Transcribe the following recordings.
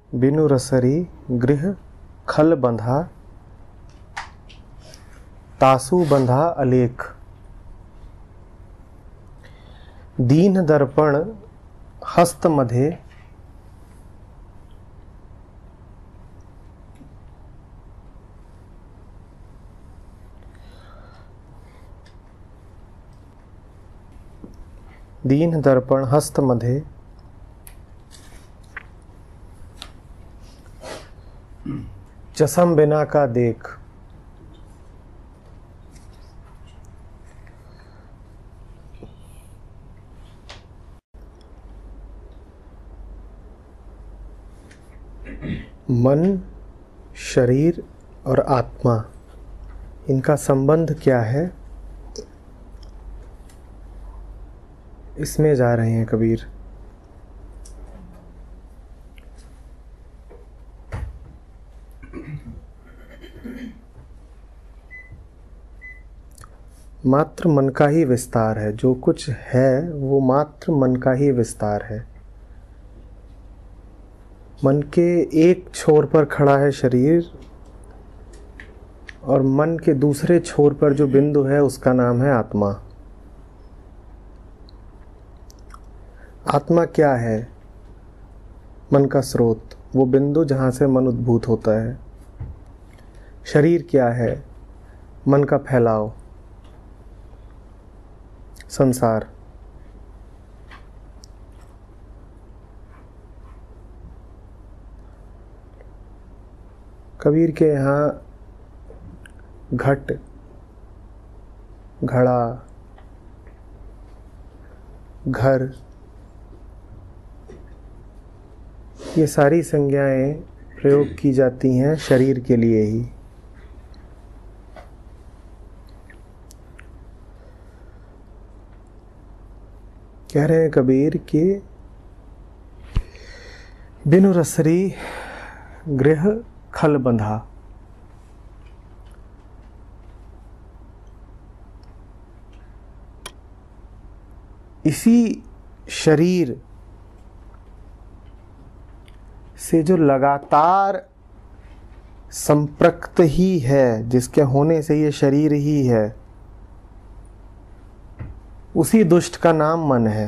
बिनु रसरी गृह खल बंधा, तासु बंधा अलेख। दीन दर्पण हस्त मधे, दीन दर्पण हस्त मधे, चषम बिना का देख। मन, शरीर और आत्मा, इनका संबंध क्या है, इसमें जा रहे हैं कबीर। मात्र मन का ही विस्तार है, जो कुछ है वो मात्र मन का ही विस्तार है। मन के एक छोर पर खड़ा है शरीर, और मन के दूसरे छोर पर जो बिंदु है उसका नाम है आत्मा। आत्मा क्या है? मन का स्रोत, वो बिंदु जहाँ से मन उद्भूत होता है। शरीर क्या है? मन का फैलाव, संसार। कबीर के यहाँ घट, घड़ा, घर, ये सारी संज्ञाएं प्रयोग की जाती हैं शरीर के लिए ही। कह रहे हैं कबीर कि बिनु रसरी गृह खल बंधा। इसी शरीर से जो लगातार संपृक्त ही है, जिसके होने से ये शरीर ही है, उसी दुष्ट का नाम मन है।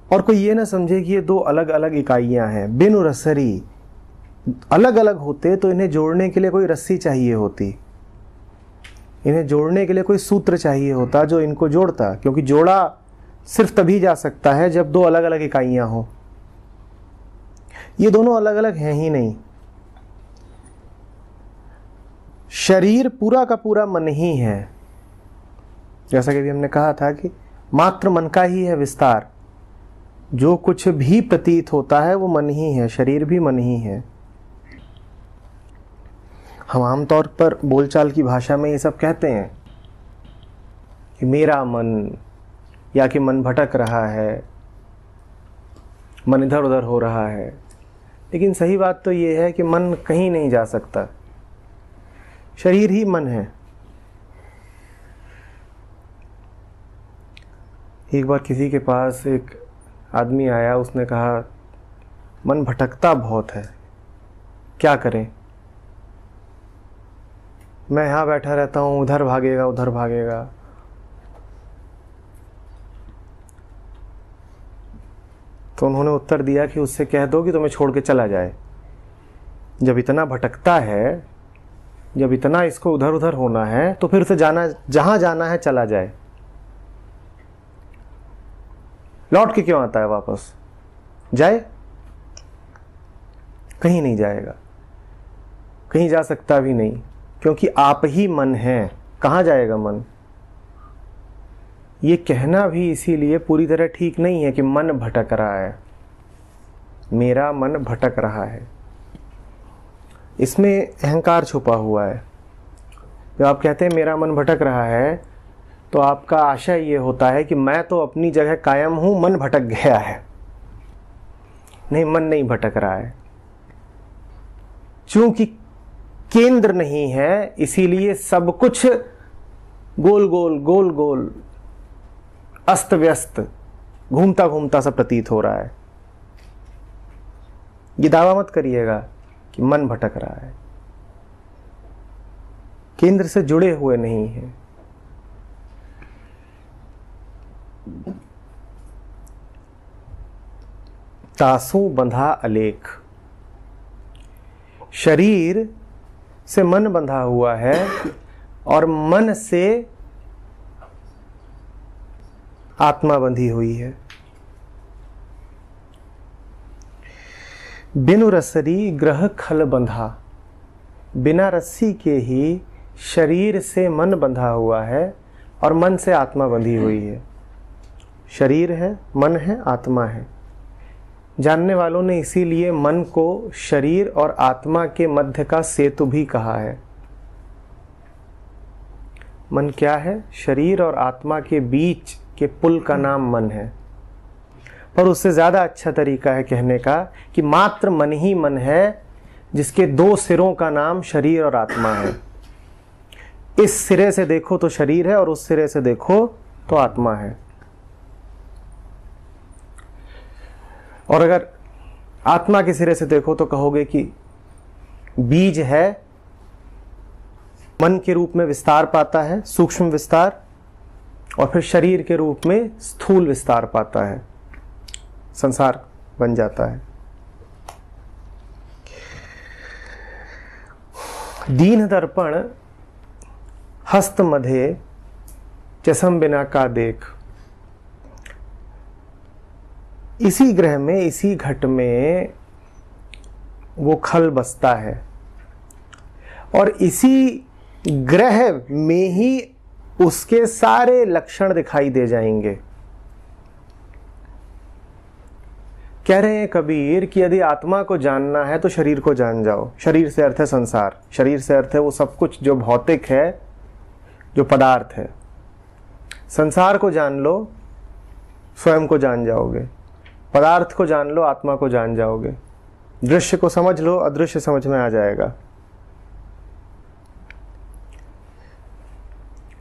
और कोई ये ना समझे कि ये दो अलग अलग इकाइयां हैं। बिनु रसरी, अलग अलग होते तो इन्हें जोड़ने के लिए कोई रस्सी चाहिए होती, इन्हें जोड़ने के लिए कोई सूत्र चाहिए होता जो इनको जोड़ता, क्योंकि जोड़ा सिर्फ तभी जा सकता है जब दो अलग अलग इकाइयां हों। ये दोनों अलग अलग हैं ही नहीं। शरीर पूरा का पूरा मन ही है, जैसा कि अभी हमने कहा था कि मात्र मन का ही है विस्तार। जो कुछ भी प्रतीत होता है वो मन ही है, शरीर भी मन ही है। हम आमतौर पर बोलचाल की भाषा में ये सब कहते हैं कि मेरा मन, या कि मन भटक रहा है, मन इधर उधर हो रहा है। लेकिन सही बात तो ये है कि मन कहीं नहीं जा सकता, शरीर ही मन है। एक बार किसी के पास एक आदमी आया, उसने कहा मन भटकता बहुत है, क्या करें? मैं यहाँ बैठा रहता हूँ, उधर भागेगा उधर भागेगा। तो उन्होंने उत्तर दिया कि उससे कह दो कि तुम्हें छोड़ के चला जाए। जब इतना भटकता है, जब इतना इसको उधर उधर होना है, तो फिर उसे जाना, जहां जाना है चला जाए। लौट के क्यों आता है वापस? जाए? कहीं नहीं जाएगा, कहीं जा सकता भी नहीं, क्योंकि आप ही मन है। कहाँ जाएगा मन? ये कहना भी इसीलिए पूरी तरह ठीक नहीं है कि मन भटक रहा है, मेरा मन भटक रहा है। इसमें अहंकार छुपा हुआ है। जब आप कहते हैं मेरा मन भटक रहा है, तो आपका आशय ये होता है कि मैं तो अपनी जगह कायम हूं, मन भटक गया है। नहीं, मन नहीं भटक रहा है। चूंकि केंद्र नहीं है, इसीलिए सब कुछ गोल गोल गोल गोल अस्त व्यस्त घूमता घूमता सा प्रतीत हो रहा है। ये दावा मत करिएगा कि मन भटक रहा है, केंद्र से जुड़े हुए नहीं है। तासु बंधा अलेख, शरीर से मन बंधा हुआ है और मन से आत्मा बंधी हुई है। बिनु रसरी ग्रह खल बंधा, बिना रस्सी के ही शरीर से मन बंधा हुआ है और मन से आत्मा बंधी हुई है। शरीर है, मन है, आत्मा है। जानने वालों ने इसीलिए मन को शरीर और आत्मा के मध्य का सेतु भी कहा है। मन क्या है? शरीर और आत्मा के बीच के पुल का नाम मन है। पर उससे ज्यादा अच्छा तरीका है कहने का कि मात्र मन ही मन है जिसके दो सिरों का नाम शरीर और आत्मा है। इस सिरे से देखो तो शरीर है और उस सिरे से देखो तो आत्मा है। और अगर आत्मा के सिरे से देखो तो कहोगे कि बीज है, मन के रूप में विस्तार पाता है, सूक्ष्म विस्तार, और फिर शरीर के रूप में स्थूल विस्तार पाता है, संसार बन जाता है। दीन दर्पण हस्त मधे चषम बिना का देख, इसी ग्रह में, इसी घट में वो खल बसता है और इसी ग्रह में ही उसके सारे लक्षण दिखाई दे जाएंगे। कह रहे हैं कबीर कि यदि आत्मा को जानना है तो शरीर को जान जाओ। शरीर से अर्थ है संसार, शरीर से अर्थ है वो सब कुछ जो भौतिक है, जो पदार्थ है। संसार को जान लो, स्वयं को जान जाओगे। पदार्थ को जान लो, आत्मा को जान जाओगे। दृश्य को समझ लो, अदृश्य समझ में आ जाएगा।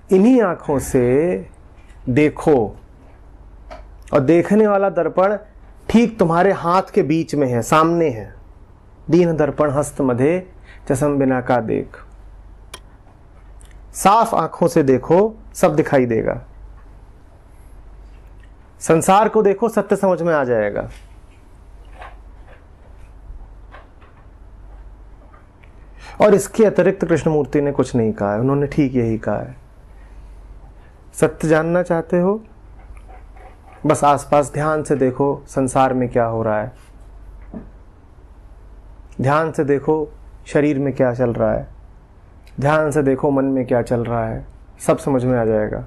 इन्हीं आंखों से देखो, और देखने वाला दर्पण ठीक तुम्हारे हाथ के बीच में है, सामने है। दीन दर्पण हस्त मधे चषम बिना का देख, साफ आंखों से देखो, सब दिखाई देगा। संसार को देखो, सत्य समझ में आ जाएगा। और इसके अतिरिक्त कृष्णमूर्ति ने कुछ नहीं कहा है, उन्होंने ठीक यही कहा है। सत्य जानना चाहते हो, बस आसपास ध्यान से देखो संसार में क्या हो रहा है, ध्यान से देखो शरीर में क्या चल रहा है, ध्यान से देखो मन में क्या चल रहा है, सब समझ में आ जाएगा।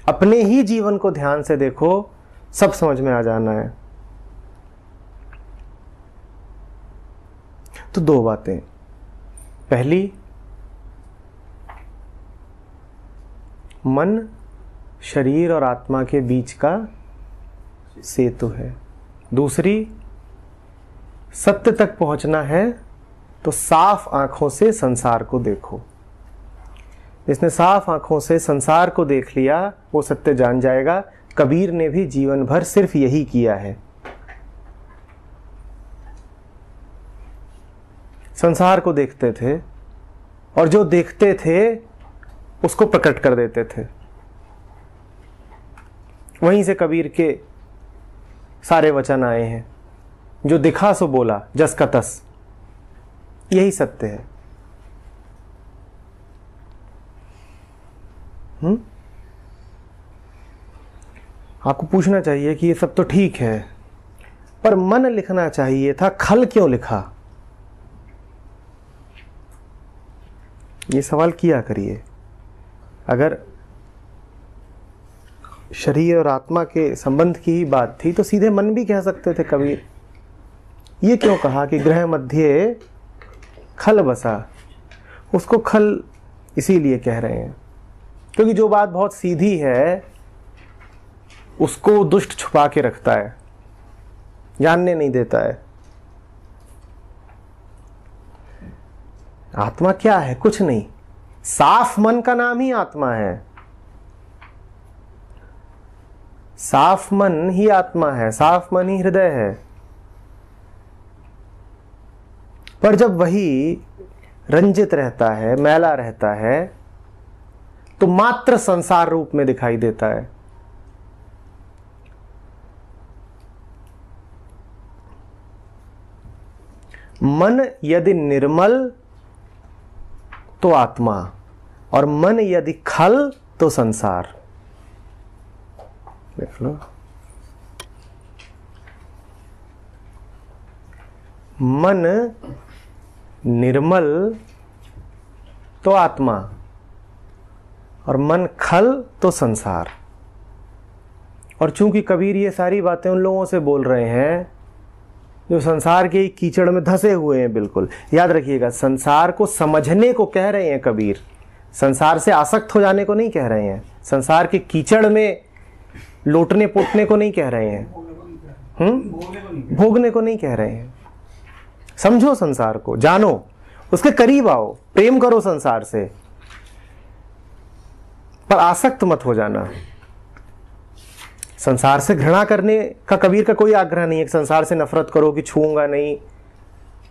अपने ही जीवन को ध्यान से देखो, सब समझ में आ जाना है। तो दो बातें। पहली, मन शरीर और आत्मा के बीच का सेतु है। दूसरी, सत्य तक पहुंचना है तो साफ आंखों से संसार को देखो। जिसने साफ आंखों से संसार को देख लिया वो सत्य जान जाएगा। कबीर ने भी जीवन भर सिर्फ यही किया है। संसार को देखते थे और जो देखते थे उसको प्रकट कर देते थे। वहीं से कबीर के सारे वचन आए हैं, जो दिखा सो बोला जस का तस। यही सत्य है। आपको पूछना चाहिए कि ये सब तो ठीक है, पर मन लिखना चाहिए था, खल क्यों लिखा? ये सवाल किया करिए। अगर शरीर और आत्मा के संबंध की ही बात थी तो सीधे मन भी कह सकते थे कबीर। ये क्यों कहा कि ग्रह मध्य खल बसा? उसको खल इसीलिए कह रहे हैं क्योंकि जो बात बहुत सीधी है उसको दुष्ट छुपा के रखता है, जानने नहीं देता है। आत्मा क्या है? कुछ नहीं। साफ मन का नाम ही आत्मा है। साफ मन ही आत्मा है, साफ मन ही हृदय है। पर जब वही रंजित रहता है, मैला रहता है, तो मात्र संसार रूप में दिखाई देता है। मन यदि निर्मल तो आत्मा, और मन यदि खल तो संसार। देख लो, मन निर्मल तो आत्मा और मन खल तो संसार। और चूंकि कबीर ये सारी बातें उन लोगों से बोल रहे हैं जो संसार के कीचड़ में धंसे हुए हैं, बिल्कुल याद रखिएगा, संसार को समझने को कह रहे हैं कबीर, संसार से आसक्त हो जाने को नहीं कह रहे हैं, संसार के कीचड़ में लोटने पोटने को नहीं कह रहे हैं, भोगने को नहीं कह रहे हैं। समझो संसार को, जानो, उसके करीब आओ, प्रेम करो संसार से, पर आसक्त मत हो जाना। संसार से घृणा करने का कबीर का कोई आग्रह नहीं है कि संसार से नफरत करो कि छूऊंगा नहीं,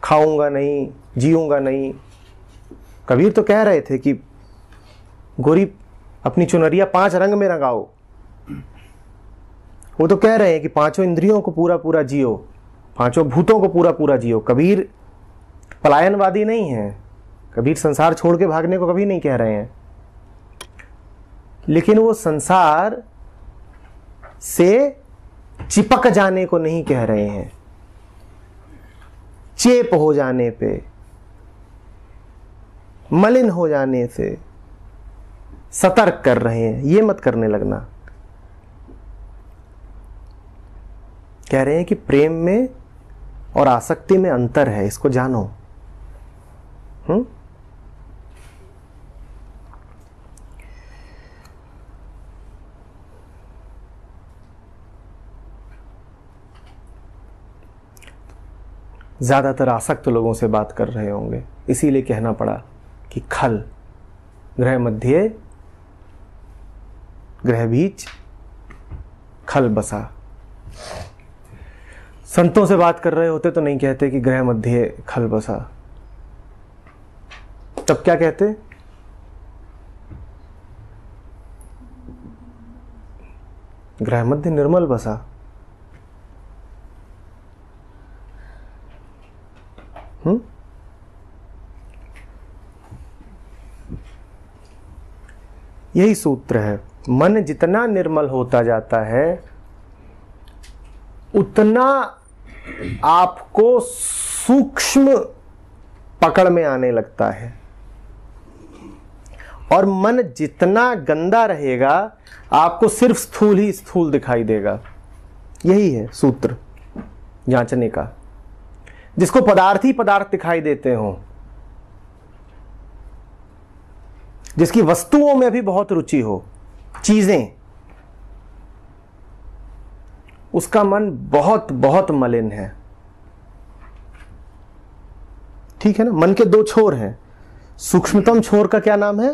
खाऊंगा नहीं, जीऊंगा नहीं। कबीर तो कह रहे थे कि गोरी अपनी चुनरिया 5 रंग में रंगाओ। वो तो कह रहे हैं कि 5 इंद्रियों को पूरा पूरा जियो, 5 भूतों को पूरा पूरा जियो। कबीर पलायनवादी नहीं है, कबीर संसार छोड़ के भागने को कभी नहीं कह रहे हैं, लेकिन वो संसार से चिपक जाने को नहीं कह रहे हैं, चेप हो जाने पे, मलिन हो जाने से सतर्क कर रहे हैं। ये मत करने लगना। कह रहे हैं कि प्रेम में और आसक्ति में अंतर है, इसको जानो। ज्यादातर आसक्त लोगों से बात कर रहे होंगे, इसीलिए कहना पड़ा कि खल, ग्रह मध्य ग्रह बीच खल बसा। संतों से बात कर रहे होते तो नहीं कहते कि ग्रह मध्य खल बसा, तब क्या कहते? ग्रह मध्य निर्मल बसा। यही सूत्र है। मन जितना निर्मल होता जाता है उतना आपको सूक्ष्म पकड़ में आने लगता है, और मन जितना गंदा रहेगा आपको सिर्फ स्थूल ही स्थूल दिखाई देगा। यही है सूत्र जांचने का। जिसको पदार्थ ही पदार्थ दिखाई देते हो, जिसकी वस्तुओं में भी बहुत रुचि हो, चीजें, उसका मन बहुत बहुत मलिन है। ठीक है ना? मन के 2 छोर हैं। सूक्ष्मतम छोर का क्या नाम है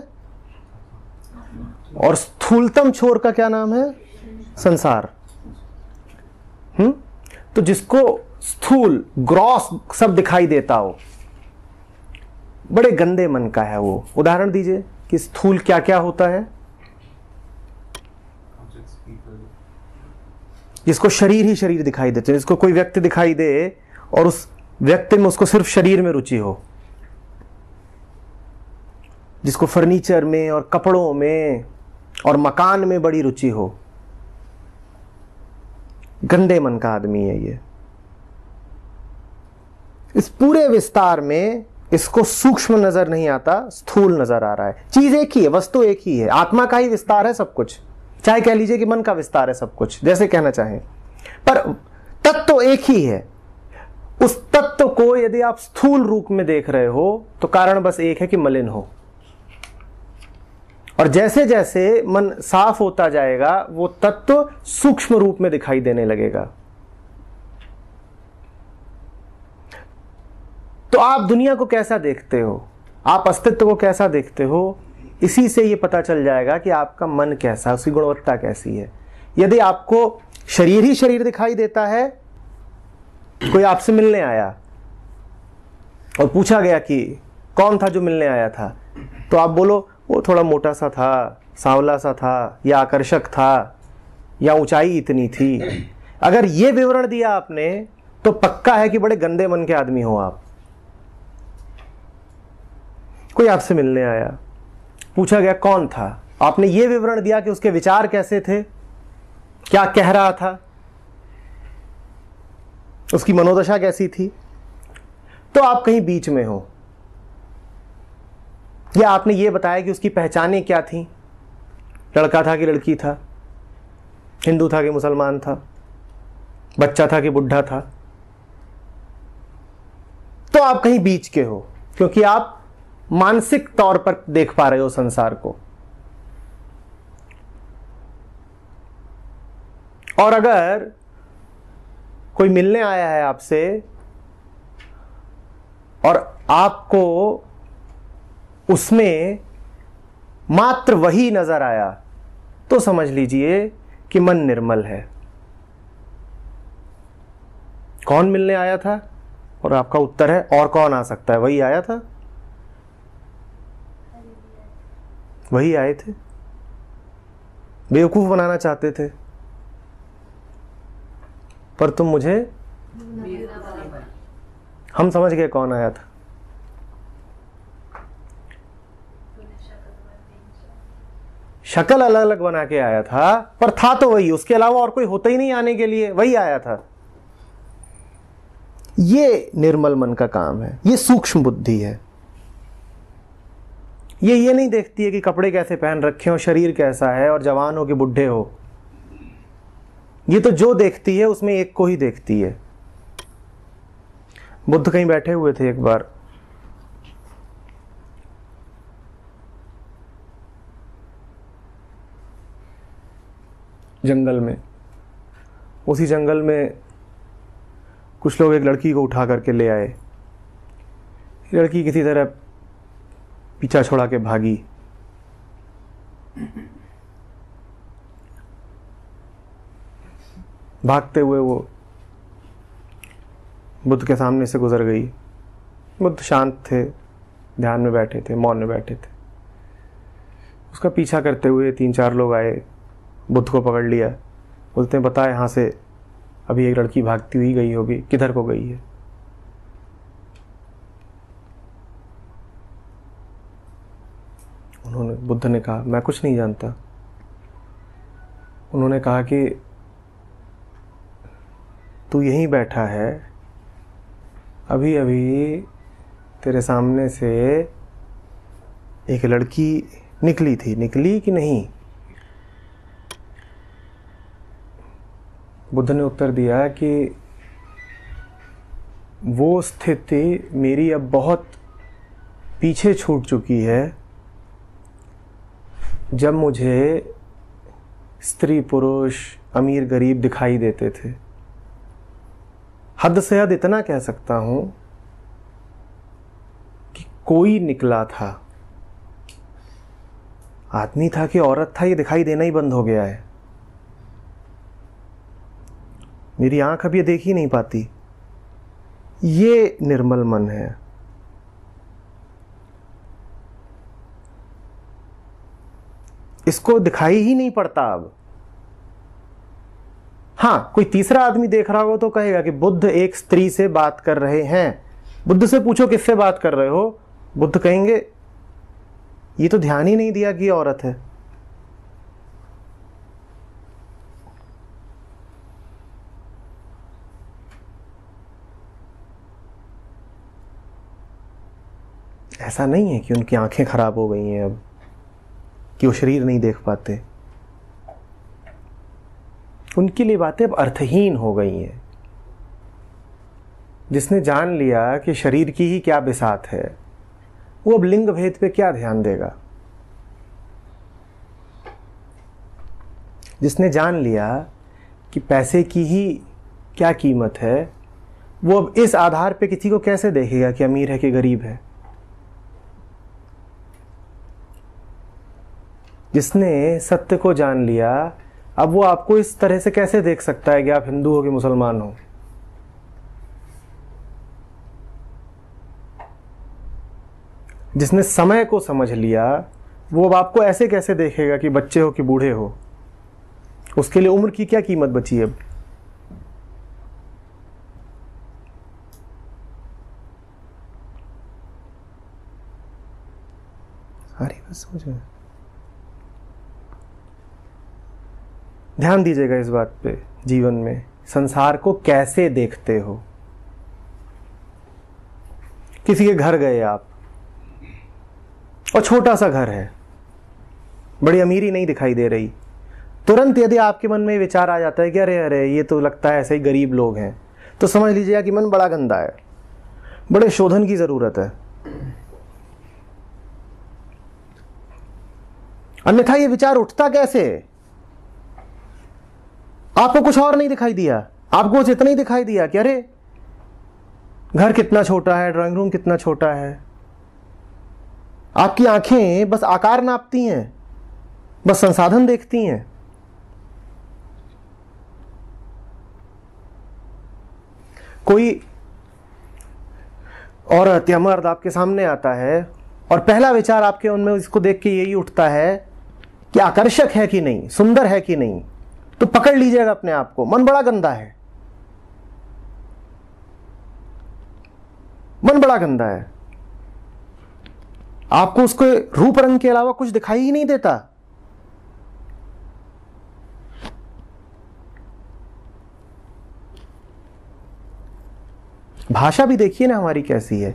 और स्थूलतम छोर का क्या नाम है? संसार। तो जिसको स्थूल ग्रॉस सब दिखाई देता हो, बड़े गंदे मन का है वो। उदाहरण दीजिए कि स्थूल क्या क्या होता है? जिसको शरीर ही शरीर दिखाई देते, जिसको कोई व्यक्ति दिखाई दे और उस व्यक्ति में उसको सिर्फ शरीर में रुचि हो, जिसको फर्नीचर में और कपड़ों में और मकान में बड़ी रुचि हो, गंदे मन का आदमी है ये। इस पूरे विस्तार में इसको सूक्ष्म नजर नहीं आता, स्थूल नजर आ रहा है। चीज एक ही है, वस्तु एक ही है, आत्मा का ही विस्तार है सब कुछ। चाहे कह लीजिए कि मन का विस्तार है सब कुछ, जैसे कहना चाहें, पर तत्व एक ही है। उस तत्व को यदि आप स्थूल रूप में देख रहे हो तो कारण बस एक है कि मलिन हो। और जैसे जैसे मन साफ होता जाएगा वो तत्व सूक्ष्म रूप में दिखाई देने लगेगा। तो आप दुनिया को कैसा देखते हो, आप अस्तित्व को कैसा देखते हो, इसी से ये पता चल जाएगा कि आपका मन कैसा, उसकी गुणवत्ता कैसी है। यदि आपको शरीर ही शरीर दिखाई देता है, कोई आपसे मिलने आया और पूछा गया कि कौन था जो मिलने आया था, तो आप बोलो वो थोड़ा मोटा सा था, सांवला सा था, या आकर्षक था, या ऊंचाई इतनी थी। अगर ये विवरण दिया आपने तो पक्का है कि बड़े गंदे मन के आदमी हो आप। कोई आपसे मिलने आया, पूछा गया कौन था, आपने ये विवरण दिया कि उसके विचार कैसे थे, क्या कह रहा था, उसकी मनोदशा कैसी थी, तो आप कहीं बीच में हो। या आपने ये बताया कि उसकी पहचानें क्या थी, लड़का था कि लड़की था, हिंदू था कि मुसलमान था, बच्चा था कि बुढ़ा था, तो आप कहीं बीच के हो, क्योंकि आप मानसिक तौर पर देख पा रहे हो संसार को। और अगर कोई मिलने आया है आपसे और आपको उसमें मात्र वही नजर आया, तो समझ लीजिए कि मन निर्मल है। कौन मिलने आया था? और आपका उत्तर है और कौन आ सकता है, वही आया था, वही आए थे, बेवकूफ बनाना चाहते थे, पर तुम मुझे, हम समझ गए कौन आया था। शक्ल अलग अलग बना के आया था, पर था तो वही, उसके अलावा और कोई होता ही नहीं आने के लिए, वही आया था। ये निर्मल मन का काम है, ये सूक्ष्म बुद्धि है। ये नहीं देखती है कि कपड़े कैसे पहन रखे हो, शरीर कैसा है, और जवान हो कि बुढ़े हो। ये तो जो देखती है उसमें एक को ही देखती है। बुद्ध कहीं बैठे हुए थे एक बार, जंगल में। उसी जंगल में कुछ लोग एक लड़की को उठा करके ले आए। लड़की किसी तरह पीछा छोड़ा के भागी। भागते हुए वो बुद्ध के सामने से गुजर गई। बुद्ध शांत थे, ध्यान में बैठे थे, मौन में बैठे थे। उसका पीछा करते हुए 3-4 लोग आए, बुद्ध को पकड़ लिया। बोलते हैं बता, यहाँ से अभी एक लड़की भागती हुई गई होगी, किधर को गई है? बुद्ध ने कहा मैं कुछ नहीं जानता। उन्होंने कहा कि तू यहीं बैठा है, अभी अभी तेरे सामने से एक लड़की निकली थी, निकली कि नहीं? बुद्ध ने उत्तर दिया कि वो स्थिति मेरी अब बहुत पीछे छूट चुकी है, जब मुझे स्त्री पुरुष अमीर गरीब दिखाई देते थे। हद से हद इतना कह सकता हूं कि कोई निकला था, आदमी था कि औरत था, ये दिखाई देना ही बंद हो गया है। मेरी आंख अब ये देख ही नहीं पाती। ये निर्मल मन है। इसको दिखाई ही नहीं पड़ता अब। हाँ, कोई तीसरा आदमी देख रहा हो तो कहेगा कि बुद्ध एक स्त्री से बात कर रहे हैं। बुद्ध से पूछो किससे बात कर रहे हो, बुद्ध कहेंगे ये तो ध्यान ही नहीं दिया कि औरत है। ऐसा नहीं है कि उनकी आंखें खराब हो गई हैं अब, कि वो शरीर नहीं देख पाते। उनके लिए बातें अब अर्थहीन हो गई हैं। जिसने जान लिया कि शरीर की ही क्या बिसात है, वो अब लिंग भेद पे क्या ध्यान देगा। जिसने जान लिया कि पैसे की ही क्या कीमत है, वो अब इस आधार पे किसी को कैसे देखेगा कि अमीर है कि गरीब है। जिसने सत्य को जान लिया, अब वो आपको इस तरह से कैसे देख सकता है कि आप हिंदू हो कि मुसलमान हो? जिसने समय को समझ लिया वो अब आपको ऐसे कैसे देखेगा कि बच्चे हो कि बूढ़े हो? उसके लिए उम्र की क्या कीमत बची अब? सारी बात समझ में। ध्यान दीजिएगा इस बात पे। जीवन में संसार को कैसे देखते हो? किसी के घर गए आप और छोटा सा घर है, बड़ी अमीरी नहीं दिखाई दे रही, तुरंत यदि आपके मन में विचार आ जाता है कि अरे अरे ये तो लगता है ऐसे ही गरीब लोग हैं, तो समझ लीजिएगा कि मन बड़ा गंदा है, बड़े शोधन की जरूरत है। अन्यथा ये विचार उठता कैसे? आपको कुछ और नहीं दिखाई दिया, आपको कुछ इतना ही दिखाई दिया कि अरे घर कितना छोटा है, ड्राइंग रूम कितना छोटा है। आपकी आंखें बस आकार नापती हैं, बस संसाधन देखती हैं। कोई औरत या मर्द आपके सामने आता है और पहला विचार आपके उनमें इसको देख के यही उठता है कि आकर्षक है कि नहीं, सुंदर है कि नहीं, तो पकड़ लीजिएगा अपने आप को, मन बड़ा गंदा है, मन बड़ा गंदा है। आपको उसके रूप रंग के अलावा कुछ दिखाई ही नहीं देता। भाषा भी देखिए ना हमारी कैसी है।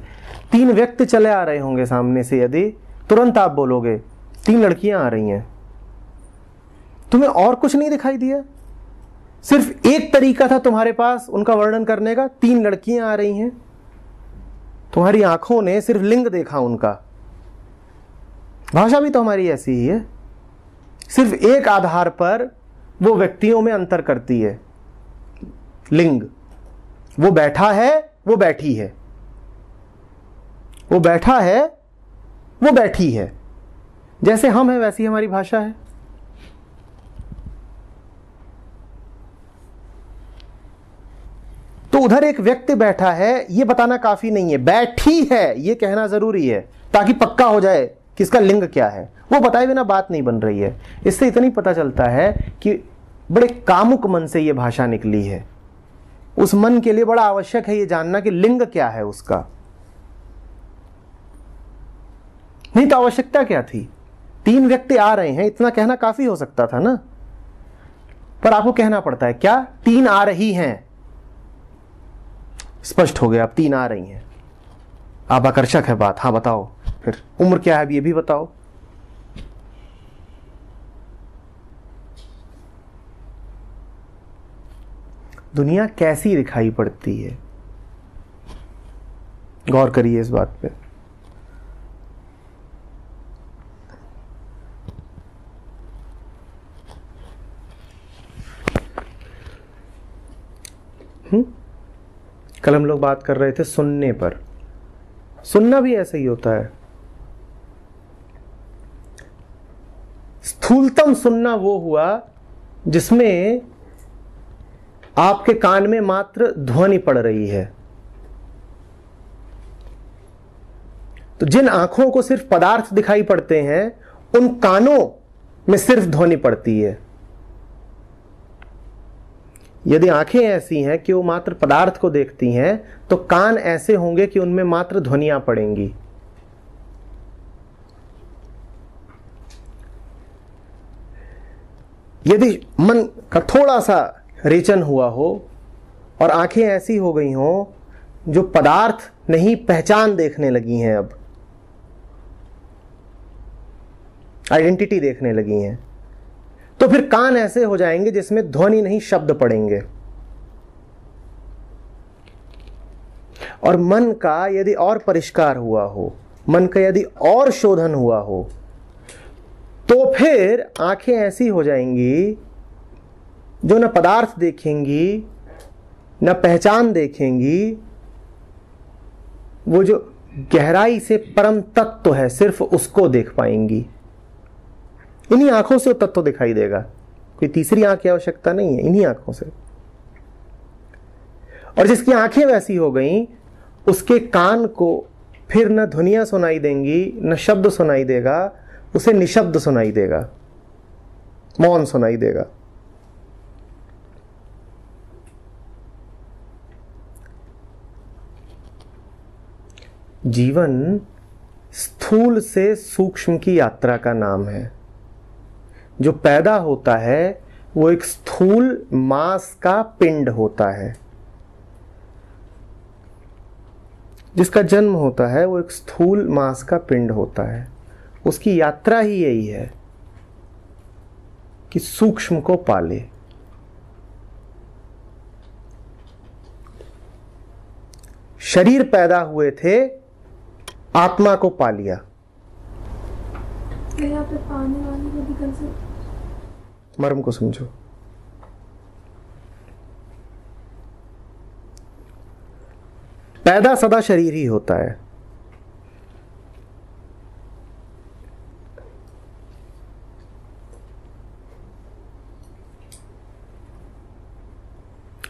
3 व्यक्ति चले आ रहे होंगे सामने से, यदि तुरंत आप बोलोगे 3 लड़कियां आ रही हैं, तुम्हें और कुछ नहीं दिखाई दिया? सिर्फ एक तरीका था तुम्हारे पास उनका वर्णन करने का, 3 लड़कियां आ रही हैं। तुम्हारी आंखों ने सिर्फ लिंग देखा उनका। भाषा भी तो हमारी ऐसी ही है, सिर्फ एक आधार पर वो व्यक्तियों में अंतर करती है, लिंग। वो बैठा है, वो बैठी है, वो बैठा है, वो बैठी है। जैसे हम हैं वैसी हमारी भाषा है। तो उधर एक व्यक्ति बैठा है ये बताना काफी नहीं है, बैठी है ये कहना जरूरी है, ताकि पक्का हो जाए कि इसका लिंग क्या है। वो बताए बिना बात नहीं बन रही है। इससे इतना ही पता चलता है कि बड़े कामुक मन से ये भाषा निकली है। उस मन के लिए बड़ा आवश्यक है ये जानना कि लिंग क्या है उसका। नहीं तो आवश्यकता क्या थी? 3 व्यक्ति आ रहे हैं, इतना कहना काफी हो सकता था ना, पर आपको कहना पड़ता है क्या? 3 आ रही हैं। स्पष्ट हो गया, अब 3 आ रही हैं। आप आकर्षक है बात, हाँ बताओ फिर उम्र क्या है, अब ये भी बताओ। दुनिया कैसी दिखाई पड़ती है, गौर करिए इस बात पे। कल हम लोग बात कर रहे थे सुनने पर। सुनना भी ऐसा ही होता है। स्थूलतम सुनना वो हुआ जिसमें आपके कान में मात्र ध्वनि पड़ रही है। तो जिन आंखों को सिर्फ पदार्थ दिखाई पड़ते हैं, उन कानों में सिर्फ ध्वनि पड़ती है। यदि आंखें ऐसी हैं कि वो मात्र पदार्थ को देखती हैं, तो कान ऐसे होंगे कि उनमें मात्र ध्वनियां पड़ेंगी। यदि मन का थोड़ा सा रेचन हुआ हो और आंखें ऐसी हो गई हों जो पदार्थ नहीं पहचान देखने लगी हैं, अब आइडेंटिटी देखने लगी हैं, तो फिर कान ऐसे हो जाएंगे जिसमें ध्वनि नहीं शब्द पड़ेंगे। और मन का यदि और परिष्कार हुआ हो, मन का यदि और शोधन हुआ हो, तो फिर आंखें ऐसी हो जाएंगी जो न पदार्थ देखेंगी न पहचान देखेंगी। वो जो गहराई से परम तत्व है सिर्फ उसको देख पाएंगी। इन्हीं आंखों से वो तत्व दिखाई देगा। कोई तीसरी आंख की आवश्यकता नहीं है, इन्हीं आंखों से। और जिसकी आंखें वैसी हो गई, उसके कान को फिर न ध्वनियां सुनाई देंगी, न शब्द सुनाई देगा, उसे निशब्द सुनाई देगा, मौन सुनाई देगा। जीवन स्थूल से सूक्ष्म की यात्रा का नाम है। जो पैदा होता है वो एक स्थूल मांस का पिंड होता है, जिसका जन्म होता है वो एक स्थूल मांस का पिंड होता है। उसकी यात्रा ही यही है कि सूक्ष्म को पाले। शरीर पैदा हुए थे, आत्मा को पा लिया। यहाँ पे पाने वाले को भी कंसेप्ट, मर्म को समझो। पैदा सदा शरीर ही होता है।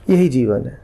यही जीवन है।